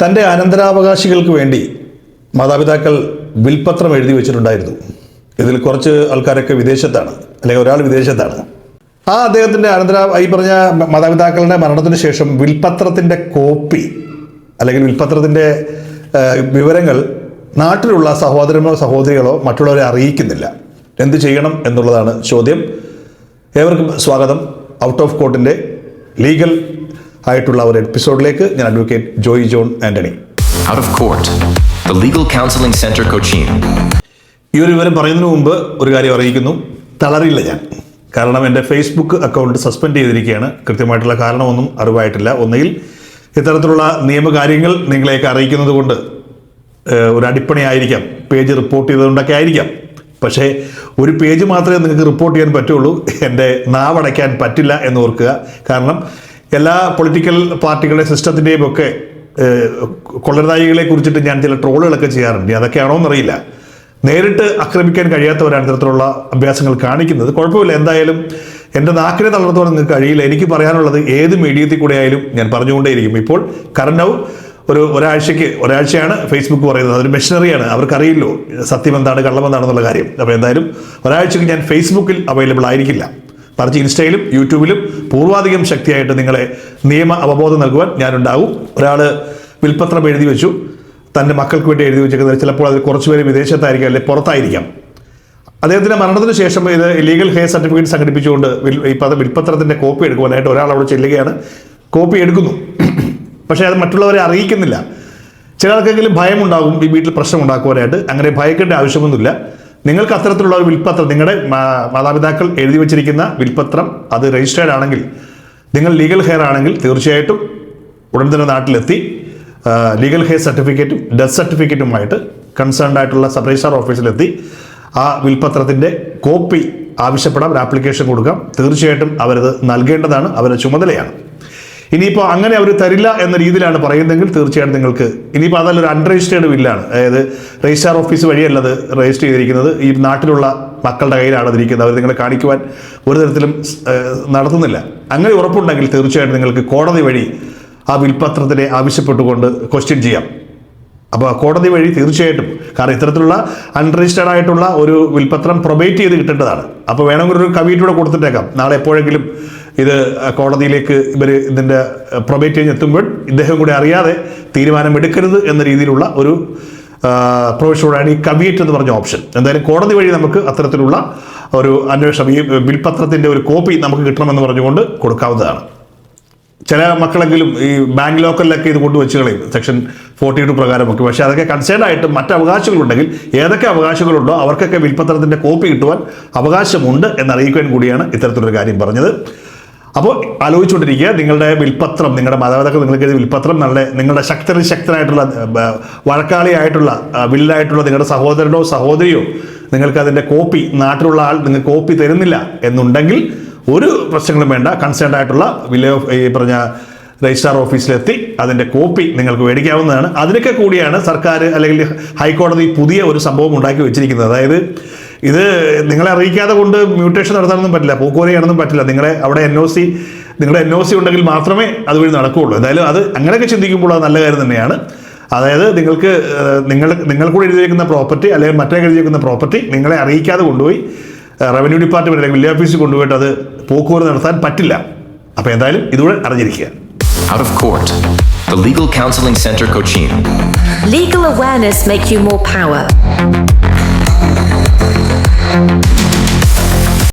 തൻ്റെ അനന്തരാവകാശികൾക്ക് വേണ്ടി മാതാപിതാക്കൾ വിൽപത്രം എഴുതി വെച്ചിട്ടുണ്ടായിരുന്നു. ഇതിൽ കുറച്ച് ആൾക്കാരൊക്കെ വിദേശത്താണ്, അല്ലെങ്കിൽ ഒരാൾ വിദേശത്താണ്. അദ്ദേഹത്തിൻ്റെ ഈ പറഞ്ഞ മാതാപിതാക്കളുടെ മരണത്തിന് ശേഷം വിൽപത്രത്തിൻ്റെ കോപ്പി അല്ലെങ്കിൽ വിൽപത്രത്തിൻ്റെ വിവരങ്ങൾ നാട്ടിലുള്ള സഹോദരനോ സഹോദരികളോ മറ്റുള്ളവരെ അറിയിക്കുന്നില്ല. എന്ത് ചെയ്യണം എന്നുള്ളതാണ് ചോദ്യം. ഏവർക്കും സ്വാഗതം. ഔട്ട് ഓഫ് കോർട്ടിൻ്റെ ലീഗൽ ആയിട്ടുള്ള ഒരു എപ്പിസോഡിലേക്ക്. ഞാൻ advocate Joy John Antony. Out of Court, the Legal Counseling Center, Cochin. ഈ ഒരു വിവരം പറയുന്നതിന് മുമ്പ് ഒരു കാര്യം അറിയിക്കുന്നു. തളരില്ല ഞാൻ. കാരണം എൻ്റെ ഫേസ്ബുക്ക് അക്കൗണ്ട് സസ്പെൻഡ് ചെയ്തിരിക്കുകയാണ്. കൃത്യമായിട്ടുള്ള കാരണമൊന്നും അറിവായിട്ടില്ല. ഒന്നുകിൽ ഇത്തരത്തിലുള്ള നിയമകാര്യങ്ങൾ നിങ്ങളെയൊക്കെ അറിയിക്കുന്നത് കൊണ്ട് ഒരു അടിപ്പണി ആയിരിക്കാം, പേജ് റിപ്പോർട്ട് ചെയ്തുകൊണ്ടൊക്കെ ആയിരിക്കാം. പക്ഷേ ഒരു പേജ് മാത്രമേ നിങ്ങൾക്ക് റിപ്പോർട്ട് ചെയ്യാൻ പറ്റുള്ളൂ. എൻ്റെ നാവടയ്ക്കാൻ പറ്റില്ല എന്ന് ഓർക്കുക. കാരണം എല്ലാ പൊളിറ്റിക്കൽ പാർട്ടികളുടെ സിസ്റ്റത്തിൻ്റെയും ഒക്കെ കൊള്ളരുതായികളെ കുറിച്ചിട്ട് ഞാൻ ചില ട്രോളുകളൊക്കെ ചെയ്യാറുണ്ട്. അതൊക്കെയാണോ എന്നറിയില്ല. നേരിട്ട് ആക്രമിക്കാൻ കഴിയാത്തവരാണ് ഇത്തരത്തിലുള്ള അഭ്യാസങ്ങൾ കാണിക്കുന്നത്. കുഴപ്പമില്ല, എന്തായാലും എൻ്റെ നാക്കിനെ തളർത്തുവാൻ നിങ്ങൾക്ക് കഴിയില്ല. എനിക്ക് പറയാനുള്ളത് ഏത് മീഡിയത്തിൽ കൂടെ ആയാലും ഞാൻ പറഞ്ഞുകൊണ്ടേയിരിക്കും. ഇപ്പോൾ കറണ്ട് ഒരാഴ്ചയാണ് ഫേസ്ബുക്ക് പറയുന്നത്. അതൊരു മെഷീനറിയാണ്, അവർക്കറിയില്ലോ സത്യം എന്താണ് കള്ളം എന്താണെന്നുള്ള കാര്യം. അപ്പോൾ എന്തായാലും ഒരാഴ്ചയ്ക്ക് ഞാൻ ഫേസ്ബുക്കിൽ അവൈലബിൾ ആയിരിക്കില്ല. മറിച്ച് ഇൻസ്റ്റയിലും യൂട്യൂബിലും പൂർവാധികം ശക്തിയായിട്ട് നിങ്ങളെ നിയമ അവബോധം നൽകുവാൻ ഞാനുണ്ടാവും. ഒരാൾ വിൽപത്രം എഴുതി വെച്ചു, തൻ്റെ മക്കൾക്ക് വേണ്ടി എഴുതി വെച്ചേക്കുന്നത്. ചിലപ്പോൾ അതിൽ കുറച്ചുപേര് വിദേശത്തായിരിക്കാം, അല്ലെങ്കിൽ പുറത്തായിരിക്കാം. അദ്ദേഹത്തിൻ്റെ മരണത്തിന് ശേഷം ഇത് ലീഗൽ ഹെയർ സർട്ടിഫിക്കറ്റ് സംഘടിപ്പിച്ചുകൊണ്ട് വിൽപത്രത്തിൻ്റെ കോപ്പി എടുക്കുവാനായിട്ട് ഒരാൾ അവിടെ ചെല്ലുകയാണ്. കോപ്പി എടുക്കുന്നു, പക്ഷേ അത് മറ്റുള്ളവരെ അറിയിക്കുന്നില്ല. ചിലർക്കെങ്കിലും ഭയമുണ്ടാകും ഈ വീട്ടിൽ പ്രശ്നം ഉണ്ടാക്കുവാനായിട്ട്. അങ്ങനെ ഭയക്കേണ്ട ആവശ്യമൊന്നുമില്ല. നിങ്ങൾക്ക് അത്തരത്തിലുള്ള ഒരു വിൽപത്രം, നിങ്ങളുടെ മാതാപിതാക്കൾ എഴുതി വെച്ചിരിക്കുന്ന വിൽപത്രം അത് രജിസ്റ്റേർഡ് ആണെങ്കിൽ, നിങ്ങൾ ലീഗൽ ഹെയർ ആണെങ്കിൽ തീർച്ചയായിട്ടും ഉടൻ തന്നെ നാട്ടിലെത്തി ലീഗൽ ഹെയർ സർട്ടിഫിക്കറ്റും ഡെത്ത് സർട്ടിഫിക്കറ്റുമായിട്ട് കൺസേൺഡ് ആയിട്ടുള്ള സബ് രജിസ്ട്രാർ ഓഫീസിലെത്തി ആ വിൽപത്രത്തിൻ്റെ കോപ്പി ആവശ്യപ്പെടാം, ഒരു ആപ്ലിക്കേഷൻ കൊടുക്കാം. തീർച്ചയായിട്ടും അവരത് നൽകേണ്ടതാണ്, അവരുടെ ചുമതലയാണ്. ഇനിയിപ്പോൾ അങ്ങനെ അവർ തരില്ല എന്ന രീതിയിലാണ് പറയുന്നതെങ്കിൽ തീർച്ചയായിട്ടും നിങ്ങൾക്ക് ഇനിയിപ്പോൾ അതല്ലൊരു അൺരജിസ്റ്റേർഡ് ബില്ലാണ്, അതായത് രജിസ്ട്രാർ ഓഫീസ് വഴിയല്ലത് രജിസ്റ്റർ ചെയ്തിരിക്കുന്നത്, ഈ നാട്ടിലുള്ള മക്കളുടെ കയ്യിലാണ് അതിരിക്കുന്നത്. അവർ നിങ്ങളെ കാണിക്കുവാൻ ഒരു തരത്തിലും നടത്തുന്നില്ല. അങ്ങനെ ഉറപ്പുണ്ടെങ്കിൽ തീർച്ചയായിട്ടും നിങ്ങൾക്ക് കോടതി വഴി ആ വിൽപത്രത്തിനെ ആവശ്യപ്പെട്ടുകൊണ്ട് ക്വസ്റ്റ്യൻ ചെയ്യാം. അപ്പോൾ കോടതി വഴി തീർച്ചയായിട്ടും, കാരണം ഇത്തരത്തിലുള്ള അൺരജിസ്റ്റേർഡ് ആയിട്ടുള്ള ഒരു വിൽപത്രം പ്രൊബേറ്റ് ചെയ്ത് കിട്ടേണ്ടതാണ്. അപ്പോൾ വേണമെങ്കിൽ ഒരു കവിയൂടെ കൊടുത്തിട്ടേക്കാം. നാളെ എപ്പോഴെങ്കിലും ഇത് കോടതിയിലേക്ക് ഇതിൻ്റെ പ്രൊബേറ്റ് കഴിഞ്ഞ് എത്തുമ്പോൾ ഇദ്ദേഹം കൂടി അറിയാതെ തീരുമാനം എടുക്കരുത് എന്ന രീതിയിലുള്ള ഒരു പ്രൊവിഷനോടാണ് ഈ കവിയേറ്റ് എന്ന് പറഞ്ഞ ഓപ്ഷൻ. എന്തായാലും കോടതി വഴി നമുക്ക് അത്തരത്തിലുള്ള ഒരു അന്വേഷണം, ഈ ബിൽപത്രത്തിൻ്റെ ഒരു കോപ്പി നമുക്ക് കിട്ടണമെന്ന് പറഞ്ഞുകൊണ്ട് കൊടുക്കാവുന്നതാണ്. ചില മക്കളെങ്കിലും ഈ ബാങ്ക് ലോക്കലിലൊക്കെ ഇത് കൊണ്ടുവച്ച് കളയും, സെക്ഷൻ 42 പ്രകാരമൊക്കെ. പക്ഷേ അതൊക്കെ കൺസേൺ ആയിട്ട് മറ്റ് അവകാശങ്ങളുണ്ടെങ്കിൽ ഏതൊക്കെ അവകാശങ്ങളുണ്ടോ അവർക്കൊക്കെ വിൽപത്രത്തിൻ്റെ കോപ്പി കിട്ടുവാൻ അവകാശമുണ്ട് എന്നറിയിക്കാൻ കൂടിയാണ് ഇത്തരത്തിലൊരു കാര്യം പറഞ്ഞത്. അപ്പോൾ ആലോചിച്ചുകൊണ്ടിരിക്കുക, നിങ്ങളുടെ വിൽപത്രം, നിങ്ങളുടെ മാതാപിതാക്കൾ നിങ്ങൾക്ക് എഴുതിയ വിൽപത്രം നിങ്ങളുടെ ശക്തനായിട്ടുള്ള വഴക്കാളിയായിട്ടുള്ള വില്ലായിട്ടുള്ള നിങ്ങളുടെ സഹോദരനോ സഹോദരിയോ നിങ്ങൾക്ക് അതിൻ്റെ കോപ്പി, നാട്ടിലുള്ള ആൾ നിങ്ങൾക്ക് കോപ്പി തരുന്നില്ല എന്നുണ്ടെങ്കിൽ ഒരു പ്രശ്നങ്ങളും വേണ്ട. കൺസേൺഡ് ആയിട്ടുള്ള ഈ പറഞ്ഞ രജിസ്ട്രാർ ഓഫീസിലെത്തി അതിൻ്റെ കോപ്പി നിങ്ങൾക്ക് മേടിക്കാവുന്നതാണ്. അതിനൊക്കെ കൂടിയാണ് സർക്കാർ അല്ലെങ്കിൽ ഹൈക്കോടതി പുതിയ ഒരു സംഭവം ഉണ്ടാക്കി വെച്ചിരിക്കുന്നത്. അതായത് ഇത് നിങ്ങളെ അറിയിക്കാതെ കൊണ്ട് മ്യൂട്ടേഷൻ നടത്താനൊന്നും പറ്റില്ല, പോക്കോരി ചെയ്യാനൊന്നും പറ്റില്ല. നിങ്ങളുടെ NOC ഉണ്ടെങ്കിൽ മാത്രമേ അതുവഴി നടക്കുകയുള്ളൂ. എന്തായാലും അത് അങ്ങനെയൊക്കെ ചിന്തിക്കുമ്പോൾ അത് നല്ല കാര്യം തന്നെയാണ്. അതായത് നിങ്ങൾ കൂടെ എഴുതിയിരിക്കുന്ന പ്രോപ്പർട്ടി അല്ലെങ്കിൽ മറ്റേ എഴുതിയിരിക്കുന്ന പ്രോപ്പർട്ടി നിങ്ങളെ അറിയിക്കാതെ കൊണ്ടുപോയി റവന്യൂ ഡിപ്പാർട്ട്മെന്റ് അല്ലെങ്കിൽ വില്ലേജ് ഓഫീസിൽ കൊണ്ടുപോയിട്ട് അത് പോക്കുവരവ് നടത്താൻ പറ്റില്ല. അപ്പോൾ എന്തായാലും ഇതുകൂടെ അറിഞ്ഞിരിക്കുക. Out of Court, the Legal Counseling Center, Cochin. Legal awareness make you more power.